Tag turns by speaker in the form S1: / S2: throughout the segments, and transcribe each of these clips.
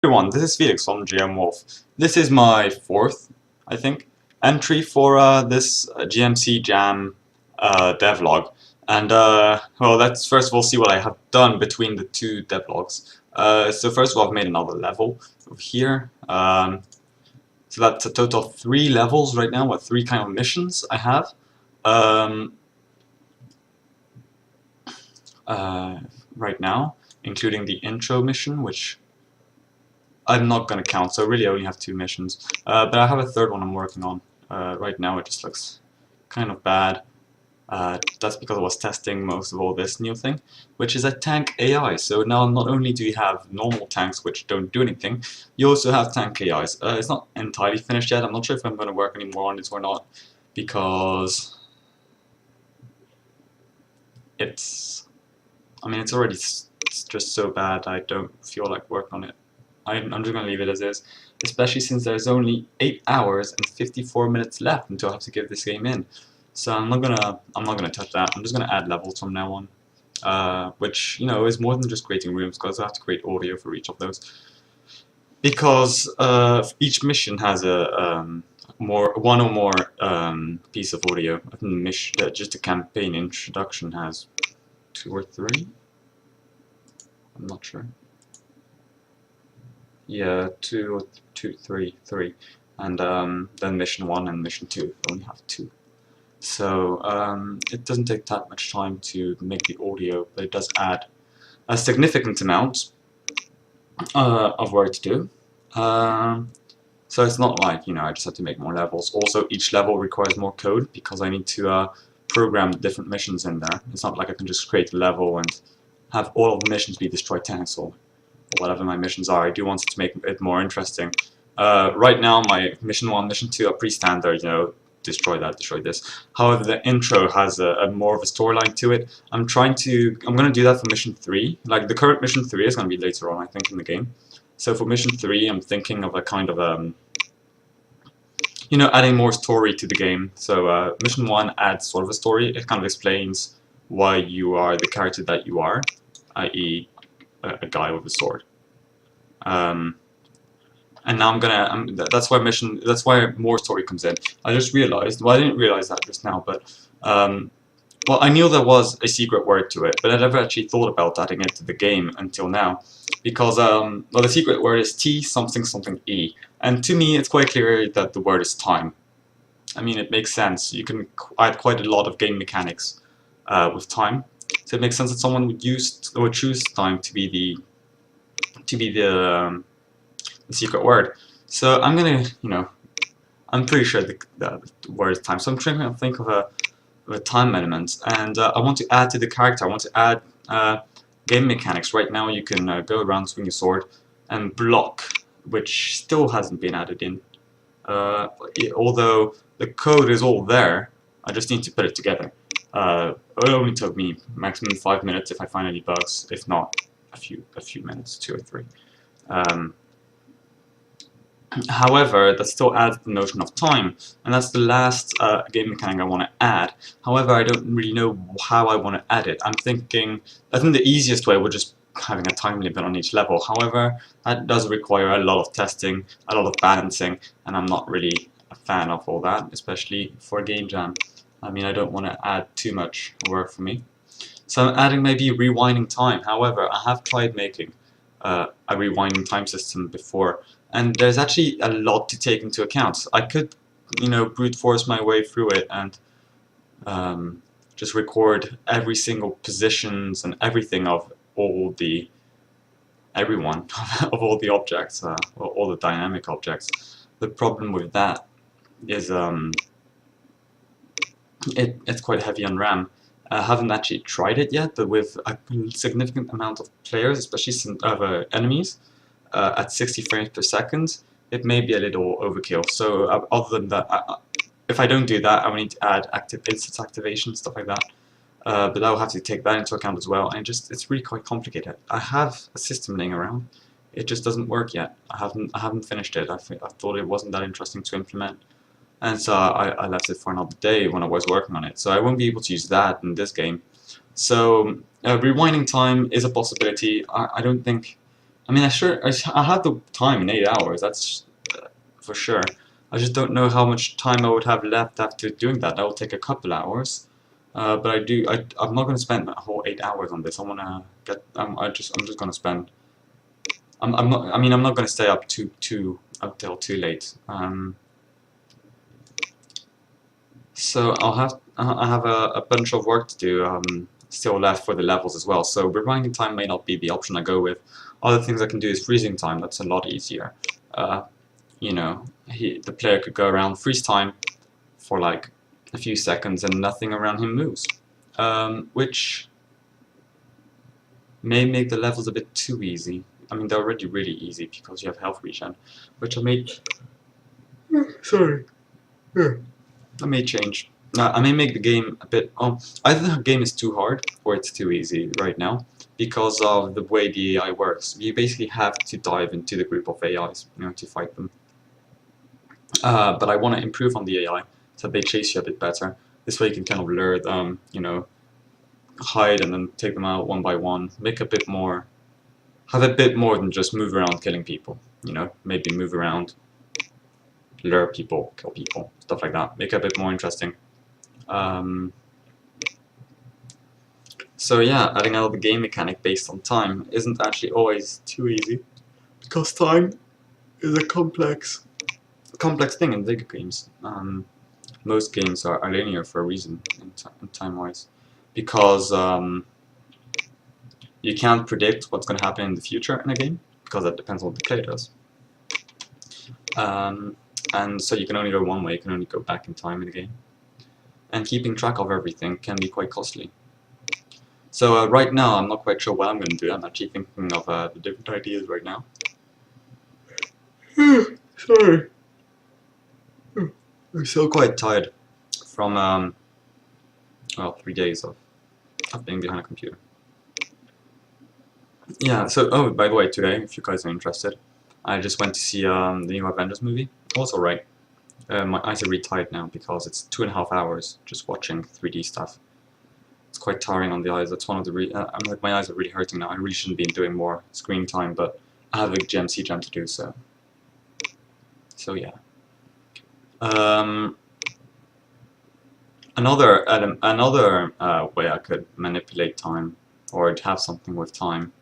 S1: Everyone, this is Felix from GM Wolf. This is my fourth, I think, entry for this GMC Jam devlog. And well, let's first of all see what I have done between the two devlogs. So first of all, I've made another level over here. So that's a total of 3 levels right now, with 3 kind of missions I have. Right now, including the intro mission, which I'm not going to count, so really I only have 2 missions. But I have a third one I'm working on. Right now it just looks kind of bad. That's because I was testing most of all this new thing, which is a tank AI. So now not only do you have normal tanks which don't do anything, you also have tank AIs. It's not entirely finished yet. I'm not sure if I'm going to work any more on it or not, because it's already just so bad. I don't feel like working on it. I'm just going to leave it as is, especially since there's only 8 hours and 54 minutes left until I have to give this game in. So I'm not gonna touch that. I'm just gonna add levels from now on, which is more than just creating rooms, because I have to create audio for each of those. Because each mission has a one or more piece of audio. I think just the campaign introduction has 2 or 3. I'm not sure. Yeah, 2, 3, and then mission 1 and mission 2 only have 2. So it doesn't take that much time to make the audio, but it does add a significant amount of work to do. So it's not like I just have to make more levels. Also, each level requires more code because I need to program different missions in there. It's not like I can just create a level and have all of the missions be destroy tanks or whatever my missions are. I do want to make it more interesting. Right now, my mission 1, mission 2 are pretty standard. Destroy that, destroy this. However, the intro has a more of a storyline to it. I'm going to do that for mission 3. Like, the current mission 3 is going to be later on, I think, in the game. So for mission 3, I'm thinking of a kind of adding more story to the game. So mission 1 adds sort of a story. It kind of explains why you are the character that you are, i.e. a guy with a sword. And now that's why more story comes in. I just realized, well, I didn't realize that just now, but well, I knew there was a secret word to it, but I never actually thought about adding it to the game until now, because well, the secret word is T something something E, and to me it's quite clear that the word is time. It makes sense. You can add quite a lot of game mechanics with time, so it makes sense that someone would choose time to be the secret word. So I'm gonna, I'm pretty sure the word is time. So I'm trying to think of a time element, and I want to add to the character. I want to add game mechanics. Right now, you can go around, swing your sword, and block, which still hasn't been added in. Although the code is all there, I just need to put it together. It only took me maximum 5 minutes if I find any bugs. If not, a few minutes, 2 or 3. However, that still adds the notion of time, and that's the last game mechanic I want to add. However, I don't really know how I want to add it. I think the easiest way would just having a time limit on each level. However, that does require a lot of testing, a lot of balancing, and I'm not really a fan of all that, especially for a game jam. I don't want to add too much work for me. So I'm adding maybe rewinding time. However, I have tried making a rewinding time system before, and there's actually a lot to take into account. I could, brute force my way through it and just record every single positions and everything of all the of all the objects, all the dynamic objects. The problem with that is it's quite heavy on RAM. I haven't actually tried it yet, but with a significant amount of players, especially some enemies, at 60 frames per second, it may be a little overkill. So other than that, if I don't do that, I will need to add active instance activation, stuff like that. But I will have to take that into account as well, and it's really quite complicated. I have a system laying around. It just doesn't work yet. I haven't finished it. I thought it wasn't that interesting to implement. And so I left it for another day when I was working on it. So I won't be able to use that in this game. So rewinding time is a possibility. I don't think I mean, I have the time in 8 hours. That's for sure. I just don't know how much time I would have left after doing that. That will take a couple hours. But I'm not gonna spend a whole 8 hours on this. I wanna get. I'm just gonna spend. I'm not. I mean, I'm not gonna stay up up till too late. So I have a bunch of work to do still left for the levels as well. So rewinding time may not be the option I go with. Other things I can do is freezing time. That's a lot easier. You know, the player could go around, freeze time for like a few seconds, and nothing around him moves, which may make the levels a bit too easy. I mean, they're already really easy because you have health regen, which I may. Sorry. I may change. I may make the game a bit. Either the game is too hard or it's too easy right now because of the way the AI works. You basically have to dive into the group of AIs, you know, to fight them. But I want to improve on the AI so they chase you a bit better. This way you can kind of lure them, you know, hide and then take them out one by one. Make a bit more, have a bit more than just move around killing people. You know, maybe move around, lure people, kill people, stuff like that. Make it a bit more interesting. So yeah, adding another game mechanic based on time isn't actually always too easy because time is a complex thing in video games. Most games are linear for a reason in time-wise, because you can't predict what's going to happen in the future in a game, because that depends on what the player does. And so you can only go one way, you can only go back in time in the game. And keeping track of everything can be quite costly. So right now I'm not quite sure what I'm going to do. I'm actually thinking of the different ideas right now. Sorry. I'm still quite tired from well, 3 days of being behind a computer. Yeah, so oh, by the way, today, if you guys are interested, I just went to see the new Avengers movie. Also, right, my eyes are really tired now because it's 2.5 hours just watching 3D stuff. It's quite tiring on the eyes. That's one of the I'm like, my eyes are really hurting now. I really shouldn't be doing more screen time, but I have a GMC jump to do, so yeah. Another way I could manipulate time or have something with time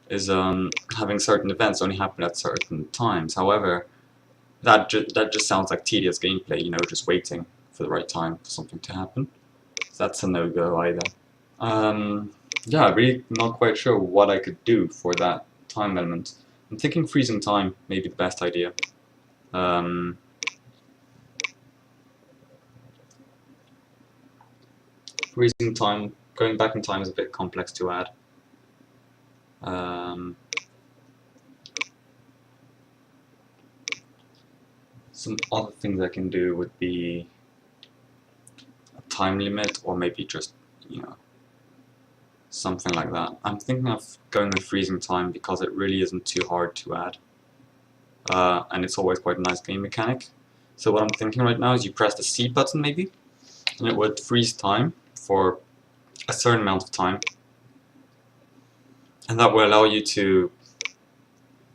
S1: is having certain events only happen at certain times. However, that just sounds like tedious gameplay, you know, just waiting for the right time for something to happen. So that's a no-go either. Yeah, I'm really not quite sure what I could do for that time element. I'm thinking freezing time may be the best idea. Freezing time, going back in time is a bit complex to add. Some other things I can do would be a time limit, or maybe just, you know, something like that. I'm thinking of going with freezing time because it really isn't too hard to add. And it's always quite a nice game mechanic. So what I'm thinking right now is you press the C button maybe, and it would freeze time for a certain amount of time. And that will allow you to,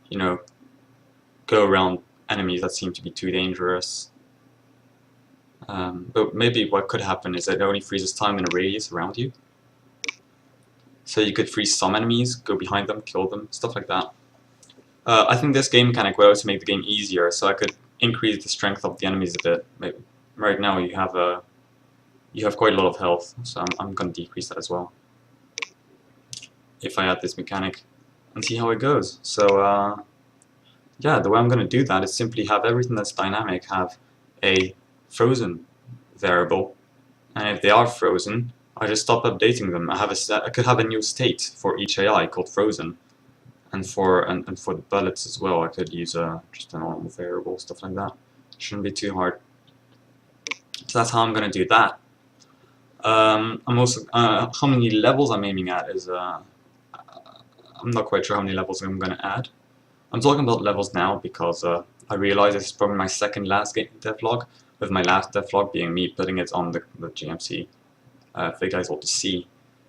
S1: you know, go around enemies that seem to be too dangerous. But maybe what could happen is that it only freezes time in a radius around you. So you could freeze some enemies, go behind them, kill them, stuff like that. I think this game mechanic would also make the game easier, so I could increase the strength of the enemies a bit. Maybe. Right now you have quite a lot of health, so I'm going to decrease that as well. If I add this mechanic and see how it goes. So yeah, the way I'm going to do that is simply have everything that's dynamic have a frozen variable, and if they are frozen, I just stop updating them. I could have a new state for each AI called frozen, and for the bullets as well. I could use just a normal variable, stuff like that. Shouldn't be too hard. So that's how I'm going to do that. I'm also how many levels I'm aiming at is I'm not quite sure how many levels I'm going to add. I'm talking about levels now because I realize this is probably my second last devlog, with my last devlog being me putting it on the GMC for you guys all to see.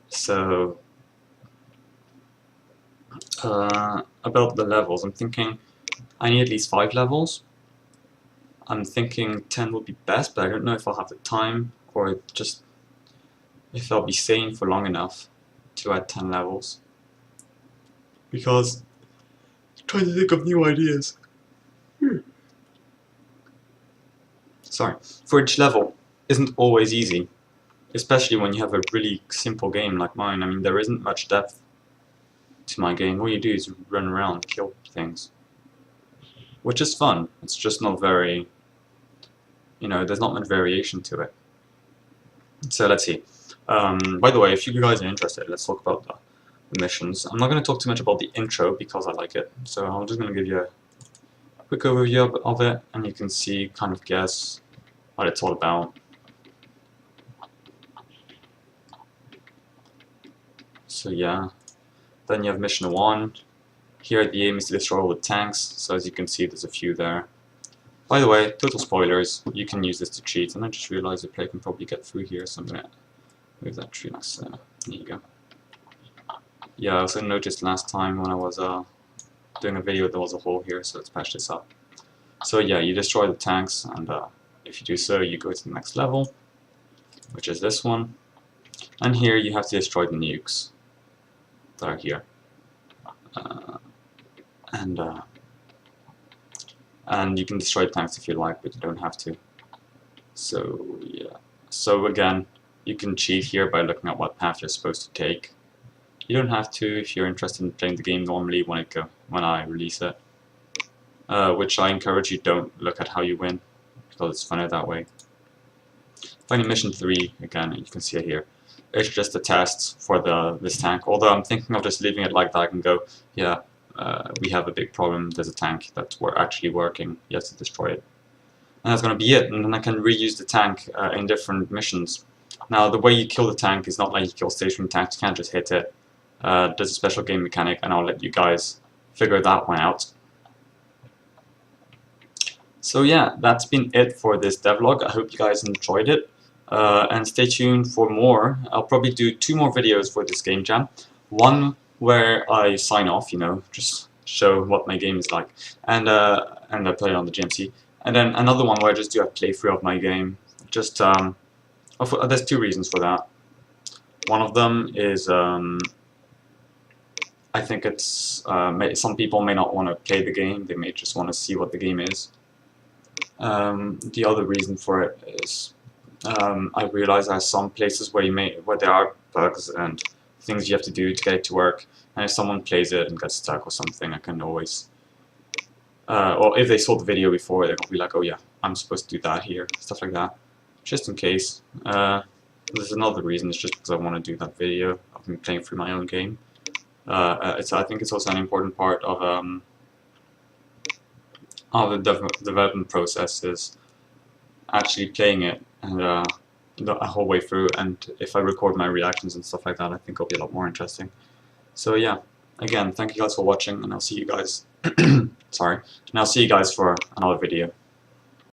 S1: So About the levels, I'm thinking I need at least 5 levels. I'm thinking 10 would be best, but I don't know if I'll have the time or just if I'll be sane for long enough to add 10 levels. Because I'm trying to think of new ideas. Sorry. For each level isn't always easy, especially when you have a really simple game like mine. I mean, there isn't much depth to my game. All you do is run around, kill things, which is fun. It's just not very, there's not much variation to it. So let's see. By the way, if you guys are interested, let's talk about the missions. I'm not going to talk too much about the intro because I like it, so I'm just going to give you a quick overview of it, and you can see, kind of guess what it's all about. So yeah, then you have mission 1. Here the aim is to destroy all the tanks, so as you can see there's a few there. By the way, total spoilers, you can use this to cheat, and I just realized the player can probably get through here, so I'm going to move that tree next. There you go. Yeah, I also noticed last time when I was doing a video there was a hole here, so let's patch this up. So yeah, you destroy the tanks, and if you do so, you go to the next level, which is this one. And here you have to destroy the nukes that are here. And you can destroy the tanks if you like, but you don't have to. So yeah. So again, you can cheat here by looking at what path you're supposed to take. You don't have to if you're interested in playing the game normally when I release it. Which I encourage you don't look at how you win, because it's funner that way. Finally, mission 3, again, you can see it here. It's just a test for this tank, although I'm thinking of just leaving it like that and go, yeah, we have a big problem, there's a tank that's actually working, you have to destroy it. And that's going to be it, and then I can reuse the tank in different missions. Now, the way you kill the tank is not like you kill stationary tanks, you can't just hit it. There's a special game mechanic, and I'll let you guys figure that one out. So yeah, that's been it for this devlog. I hope you guys enjoyed it, and stay tuned for more. I'll probably do 2 more videos for this game jam. One where I sign off, just show what my game is like, and I play it on the GMC. And then another one where I just do a playthrough of my game. Just there's 2 reasons for that. One of them is I think it's some people may not want to play the game; they may just want to see what the game is. The other reason for it is I realize there's some places where there are bugs and things you have to do to get it to work, and if someone plays it and gets stuck or something, I can always or if they saw the video before, they'll be like, oh yeah, I'm supposed to do that here, stuff like that, just in case. There's another reason, it's just because I want to do that video of me playing through my own game. I think it's also an important part of the development process is actually playing it and the whole way through, and if I record my reactions and stuff like that, I think it'll be a lot more interesting. So yeah, again, thank you guys for watching, and I'll see you guys sorry, and I'll see you guys for another video.